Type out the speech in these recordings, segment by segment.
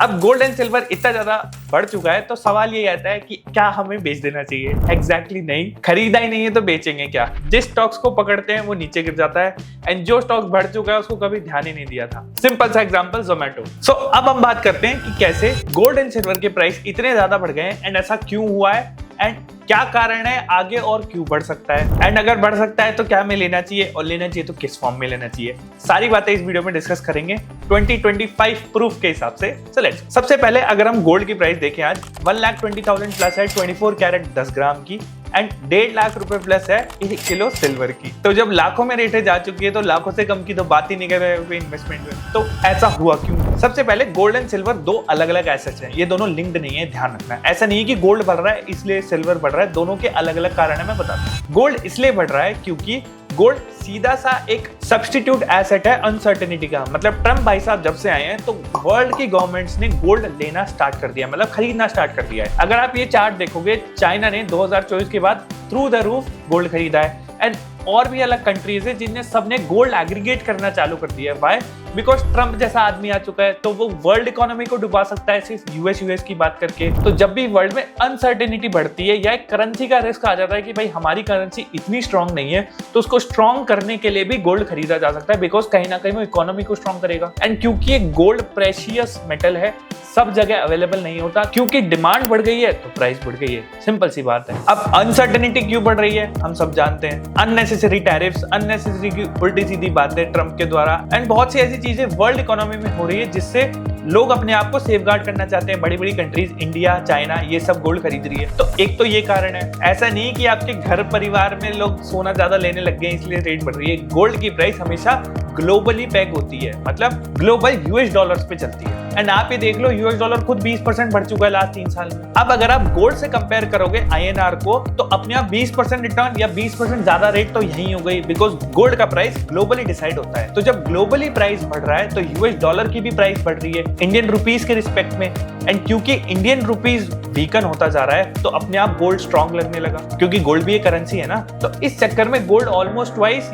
अब gold and silver इतना ज्यादा बढ़ चुका है तो सवाल ये आता है कि क्या हमें बेच देना चाहिए? एग्जैक्टली नहीं, खरीदा ही नहीं है तो बेचेंगे क्या? जिस स्टॉक्स को पकड़ते हैं वो नीचे गिर जाता है एंड जो स्टॉक बढ़ चुका है उसको कभी ध्यान ही नहीं दिया था। सिंपल सा एग्जांपल जोमेटो। सो अब हम बात करते हैं कि कैसे गोल्ड एंड सिल्वर के प्राइस इतने ज्यादा बढ़ गए हैं एंड ऐसा क्यों हुआ है एंड क्या कारण है आगे और क्यों बढ़ सकता है एंड अगर बढ़ सकता है तो क्या हमें लेना चाहिए और लेना चाहिए तो किस फॉर्म में लेना चाहिए। सारी बातें इस वीडियो में डिस्कस करेंगे 2025 प्रूफ के हिसाब से। So let's सबसे पहले अगर हम गोल्ड की प्राइस देखें आज 1,20,000 प्लस है 24 कैरेट 10 ग्राम की एंड 1.5 लाख रुपए प्लस है 1 किलो सिल्वर की। तो जब लाखों में रेटें जा चुकी है तो लाखों से कम की तो बात ही नहीं कर रहे हैं इन्वेस्टमेंट में। तो ऐसा हुआ क्यों? सबसे पहले गोल्ड एंड सिल्वर दो अलग अलग एसेट्स हैं, ये दोनों लिंक्ड नहीं है, ध्यान रखना। ऐसा नहीं है कि गोल्ड बढ़ रहा है इसलिए सिल्वर बढ़ रहा है, दोनों के अलग अलग कारण है, मैं बताता हूँ। गोल्ड इसलिए बढ़ रहा है क्योंकि गोल्ड सीधा सा एक सब्स्टिट्यूट एसेट है अनसर्टेनिटी का। मतलब ट्रम्प भाई साहब जब से आए हैं तो वर्ल्ड की गवर्नमेंट्स ने गोल्ड लेना स्टार्ट कर दिया, मतलब खरीदना स्टार्ट कर दिया है। अगर आप ये चार्ट देखोगे, चाइना ने 2024 के बाद थ्रू द रूफ गोल्ड खरीदा है एंड और भी अलग कंट्रीज है जिनने सबने गोल्ड एग्रीगेट करना चालू कर दिया है। व्हाई? बिकॉज ट्रम्प जैसा आदमी आ चुका है तो वो वर्ल्ड इकोनॉमी को डुबा सकता है सिर्फ यूएस की बात करके। तो जब भी वर्ल्ड में अनसर्टेनिटी बढ़ती है या एक करेंसी का रिस्क आ जाता है कि भाई हमारी करेंसी इतनी स्ट्रांग नहीं है, तो उसको स्ट्रांग करने के लिए भी गोल्ड खरीदा जा सकता है बिकॉज कहीं ना कहीं वो इकोनॉमी को स्ट्रांग करेगा। एंड क्योंकि ये गोल्ड प्रेशियस मेटल है, सब जगह अवेलेबल नहीं होता, क्योंकि डिमांड बढ़ गई है तो प्राइस बढ़ गई है, सिंपल सी बात है। अब अनसर्टेनिटी क्यों बढ़ रही है हम सब जानते हैं, अननेसेसरी टैरिफ्स, अननेसेसरी की उल्टी सीधी बातें ट्रम्प के द्वारा एंड बहुत सी ऐसी चीजें वर्ल्ड इकोनॉमी में हो रही है जिससे लोग अपने आप को सेफगार्ड करना चाहते हैं। बड़ी बड़ी कंट्रीज इंडिया, चाइना, ये सब गोल्ड खरीद रही है। तो एक तो ये कारण है। ऐसा नहीं कि आपके घर परिवार में लोग सोना ज्यादा लेने लग गए इसलिए रेट बढ़ रही है। गोल्ड की प्राइस हमेशा ग्लोबली पैग होती है, मतलब ग्लोबल यूएस डॉलर्स पे चलती है एंड आप ये देख लो यूएस डॉलर खुद 20% बढ़ चुका है लास्ट 3 साल में। अब अगर आप गोल्ड से कंपेयर करोगे आईएनआर को तो अपने आप 20% रिटर्न या 20% ज्यादा रेट तो यही हो गई, बिकॉज गोल्ड का प्राइस ग्लोबली डिसाइड होता है। तो जब ग्लोबली प्राइस बढ़ रहा है तो यूएस डॉलर की भी प्राइस बढ़ रही है इंडियन रुपीस के रिस्पेक्ट में एंड क्योंकि इंडियन रुपीस वीकन होता जा रहा है तो अपने आप गोल्ड स्ट्रॉन्ग लगने लगा, क्योंकि गोल्ड भी एक करेंसी है ना। तो इस चक्कर में गोल्ड ऑलमोस्ट ट्वाइस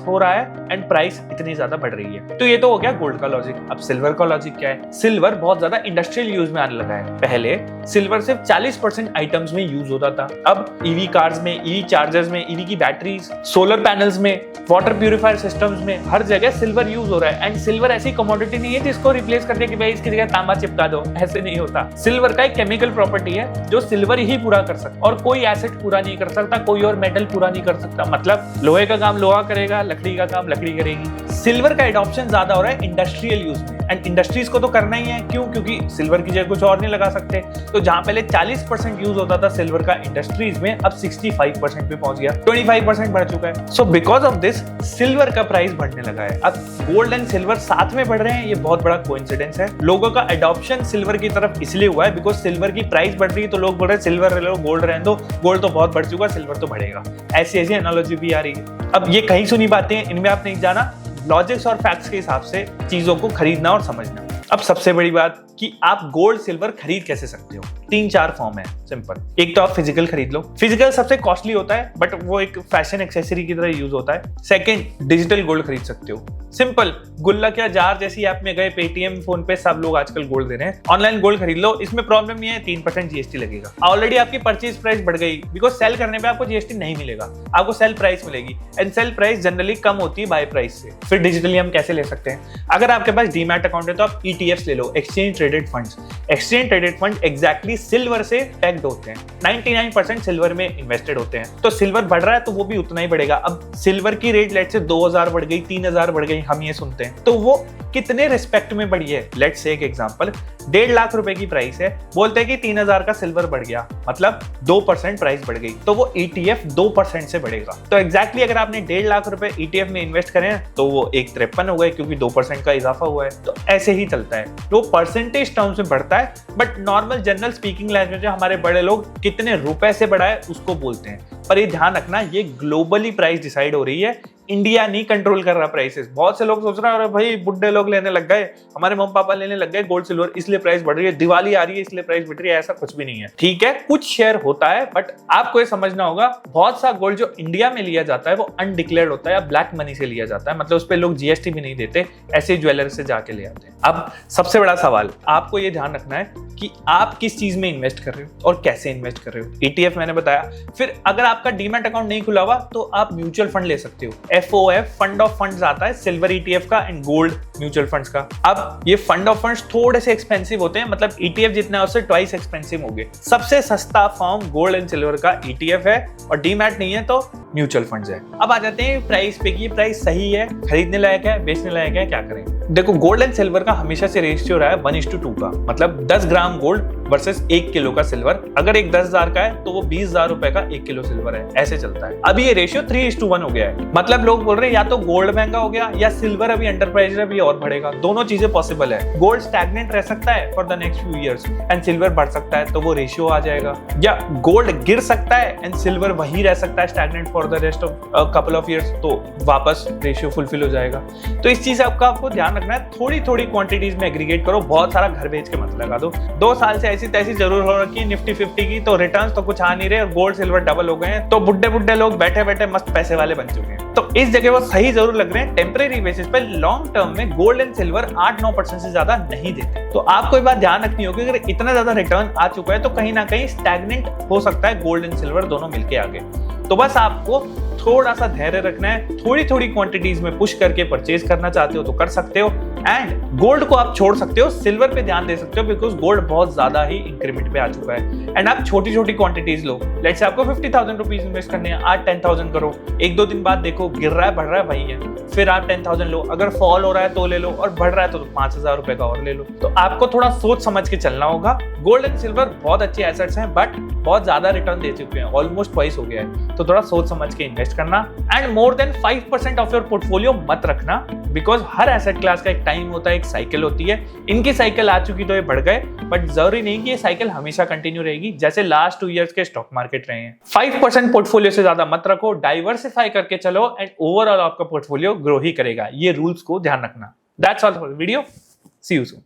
हो रहा है एंड प्राइस इतनी ज्यादा बढ़ रही है। तो ये तो हो गया गोल्ड का लॉजिक। अब सिल्वर का लॉजिक क्या है? सिल्वर बहुत ज्यादा इंडस्ट्रियल यूज में आने लगा है। पहले सिल्वर सिर्फ 40% आइटम्स में यूज होता था, अब ईवी कार्स में, ईवी चार्जर्स में, ईवी की बैटरीज, सोलर पैनल्स में, वाटर प्यूरिफायर सिस्टम्स में, हर जगह सिल्वर यूज हो रहा है। एंड सिल्वर ऐसी कमोडिटी नहीं है जिसको रिप्लेस कर दे कि भाई इसकी जगह तांबा चिपका दो, ऐसे नहीं होता। सिल्वर का एक केमिकल प्रॉपर्टी है जो सिल्वर ही पूरा कर सकता और कोई एसिड पूरा नहीं कर सकता, कोई और मेटल पूरा नहीं कर सकता। मतलब लोहे का काम लोहा करेगा, लकड़ी का काम लकड़ी करेगी। सिल्वर का एडॉप्शन ज्यादा हो रहा है इंडस्ट्रियल यूज में एंड इंडस्ट्रीज को तो करना ही है। क्यों? क्योंकि सिल्वर की जगह कुछ और नहीं लगा सकते। तो जहां पहले 40% यूज होता था सिल्वर का इंडस्ट्रीज में, अब 65% पे पहुंच गया, 25% बढ़ चुका है। So because of this silver का प्राइस बढ़ने लगा है। अब गोल्ड एंड सिल्वर साथ में बढ़ रहे हैं, ये बहुत बड़ा कोइंसिडेंस है। लोगों का एडॉप्शन सिल्वर की तरफ इसलिए हुआ है बिकॉज सिल्वर की प्राइस बढ़ रही है तो लोग बोल रहे हैं सिल्वर ले लो, गोल्ड रहने दो, गोल्ड तो बहुत बढ़ चुका है, सिल्वर तो बढ़ेगा। ऐसी एनालॉजी भी आ रही है। अब ये कहीं सुनी बातें, इनमें आप नहीं जाना, लॉजिक्स और फैक्ट्स के हिसाब से चीजों को खरीदना और समझना। अब सबसे बड़ी बात कि आप गोल्ड सिल्वर खरीद कैसे सकते हो? 3-4 फॉर्म है, सिंपल। एक तो आप फिजिकल खरीद लो, फिजिकल सबसे कॉस्टली होता है बट वो एक फैशन एक्सेसरी की तरह यूज होता है। सेकंड, डिजिटल गोल्ड खरीद सकते हो, सिंपल। गुल्लक या जार जैसी ऐप में गए, पेटीएम, फोन पे, सब लोग आजकल गोल्ड दे रहे हैं। ऑनलाइन गोल्ड खरीद लो, इसमें प्रॉब्लम नहीं है, 3% जीएसटी लगेगा। ऑलरेडी आपकी परचेज प्राइस बढ़ गई बिकॉज सेल करने पे आपको जीएसटी नहीं मिलेगा, आपको सेल प्राइस मिलेगी एंड सेल प्राइस जनरली कम होती है बाय प्राइस से। फिर डिजिटली हम कैसे ले सकते हैं? अगर आपके पास डीमैट अकाउंट है तो आप ईटीएफ्स ले लो, exchange traded funds. Exchange traded fund exactly silver से पैक्ड होते हैं, 99% सिल्वर में इन्वेस्टेड होते हैं। तो सिल्वर बढ़ रहा है तो वो भी उतना ही बढ़ेगा। अब सिल्वर की रेट लेट से 2000 बढ़ गई, 3000 बढ़ गई, हम ये सुनते हैं, तो वो कितने रिस्पेक्ट में बढ़ी है? लेट्स से एक एग्जांपल, 1.5 लाख रुपए की प्राइस है, बोलते हैं कि 3000 का सिल्वर बढ़ गया, मतलब 2% प्राइस बढ़ गई, तो वो ईटीएफ 2% से बढ़ेगा। तो एग्जैक्टली अगर आपने 1.5 लाख रुपए ईटीएफ में इन्वेस्ट करें तो वो 153 हो गए क्योंकि 2% का इजाफा हुआ है। तो ऐसे ही चलता है, वो परसेंटेज टर्म्स में बढ़ता है but normal general speaking language में हमारे बड़े लोग कितने रुपए से बढ़ा है उसको बोलते हैं। पर ये ध्यान रखना, ये ग्लोबली प्राइस डिसाइड हो रही है, इंडिया नहीं कंट्रोल कर रहा प्राइसेस। बहुत से लोग सोच रहे हैं अरे भाई बुड्ढे लोग लेने लग गए, हमारे मम्मी पापा लेने लग गए गोल्ड सिल्वर, इसलिए प्राइस बढ़ रही है, दिवाली आ रही है इसलिए प्राइस बढ़ रही है। ऐसा कुछ भी नहीं है। ठीक है, कुछ शेयर होता है, बट आपको ये समझना होगा बहुत सा गोल्ड जो इंडिया में लिया जाता है वो अनडिक्लेयर्ड होता है या ब्लैक मनी से लिया जाता है, मतलब उस पर लोग जीएसटी भी नहीं देते, ऐसे ज्वेलर से जाके ले आते हैं। अब सबसे बड़ा सवाल आपको ये ध्यान रखना है कि आप किस चीज में इन्वेस्ट कर रहे हो और कैसे इन्वेस्ट कर रहे हो। ETF मैंने बताया। फिर अगर आपका डीमैट अकाउंट नहीं खुला हुआ तो आप म्यूचुअल फंड ले सकते हो। FOF फंड ऑफ फंड्स आता है, सिल्वर ETF का एंड गोल्ड म्यूचुअल फंड्स का। अब ये फंड ऑफ फंड्स थोड़े से एक्सपेंसिव होते हैं, मतलब ETF जितना है उससे ट्वाइस एक्सपेंसिव हो गए। सबसे सस्ता फॉर्म गोल्ड एंड सिल्वर का ETF है और डीमैट नहीं है तो म्यूचुअल फंड्स है। अब आ जाते हैं प्राइस पे कि प्राइस सही है, खरीदने लायक है, बेचने लायक है, क्या करें। देखो गोल्ड एंड सिल्वर का हमेशा से रेशियो रहा है 1:2 का, मतलब 10 ग्राम गोल्ड वर्सेस 1 किलो का सिल्वर। अगर एक 10,000 का है तो वो 20,000 रुपए का 1 किलो सिल्वर है, ऐसे चलता है। अभी ये रेशियो 3:1 हो गया है, मतलब लोग बोल रहे हैं या तो गोल्ड महंगा हो गया या सिल्वर अभी अंडर प्राइस अभी और बढ़ेगा। दोनों चीजें पॉसिबल है। गोल्ड स्टैग्नेंट रह सकता है for the next few years and silver बढ़ सकता है, तो वो रेशियो आ जाएगा, या गोल्ड गिर सकता है एंड सिल्वर वही रह सकता है stagnant for the rest of couple of years, तो वापस रेशियो फुलफिल हो जाएगा। तो इस चीज का आपको ध्यान रखना है। थोड़ी थोड़ी क्वांटिटीज में एग्रीगेट करो, बहुत सारा घर बेच के मत लगा दो। 2 साल से ऐसी तैसी जरूर हो रखी है निफ्टी 50 की, तो रिटर्न्स तो कुछ आ नहीं रहे और गोल्ड सिल्वर डबल हो गए हैं, तो बुड्ढे लोग बैठे बैठे मस्त पैसे वाले बन चुके हैं। तो इस जगह वो सही जरूर लग रहे हैं, टेम्परेरी बेसिस पे। लॉन्ग टर्म में गोल्ड एंड सिल्वर 8-9% से ज्यादा नहीं देते। तो आपको एक बात ध्यान रखनी होगी, अगर इतना ज्यादा रिटर्न आ चुका है तो कहीं ना कहीं स्टैग्नेंट हो सकता है गोल्ड एंड सिल्वर दोनों मिलके आगे। तो बस आपको थोड़ा सा धैर्य रखना है। थोड़ी थोड़ी क्वांटिटीज में पुश करके परचेज करना चाहते हो तो कर सकते हो, एंड गोल्ड को आप छोड़ सकते हो, सिल्वर पे ध्यान दे सकते हो, बिकॉज गोल्ड बहुत ज्यादा ही इंक्रीमेंट पे आ चुका है। एंड आप छोटी छोटी क्वांटिटीज लो, लेट्स से आपको 50,000 रुपीज इन्वेस्ट करने हैं, आज 10,000 करो, 1-2 दिन बाद देखो गिर रहा है बढ़ रहा है वही है, फिर आप 10,000 लो, अगर फॉल हो रहा है तो ले लो और बढ़ रहा है तो 5,000 रुपए का और ले लो। तो आपको थोड़ा सोच समझ के चलना होगा। गोल्ड एंड सिल्वर बहुत अच्छे एसेट्स हैं, बट बहुत ज्यादा रिटर्न दे चुके हैं, ऑलमोस्ट ट्वाइस हो गया है, तो थोड़ा सोच समझ के इन्वेस्ट करना। And more than 5% of your portfolio मत रखना, बिकॉज हर एसेट क्लास का एक टाइम होता है, एक साइकिल होती है। इनकी साइकिल आ चुकी तो ये बढ़ गए, बट जरूरी नहीं कि ये साइकिल हमेशा कंटिन्यू रहेगी, जैसे लास्ट 2 इयर्स के स्टॉक मार्केट रहे हैं। 5% पोर्टफोलियो से ज्यादा मत रखो, डाइवर्सिफाई करके चलो एंड ओवरऑल आपका पोर्टफोलियो ग्रो ही करेगा। ये रूल्स को ध्यान रखना। That's all for video, see you soon.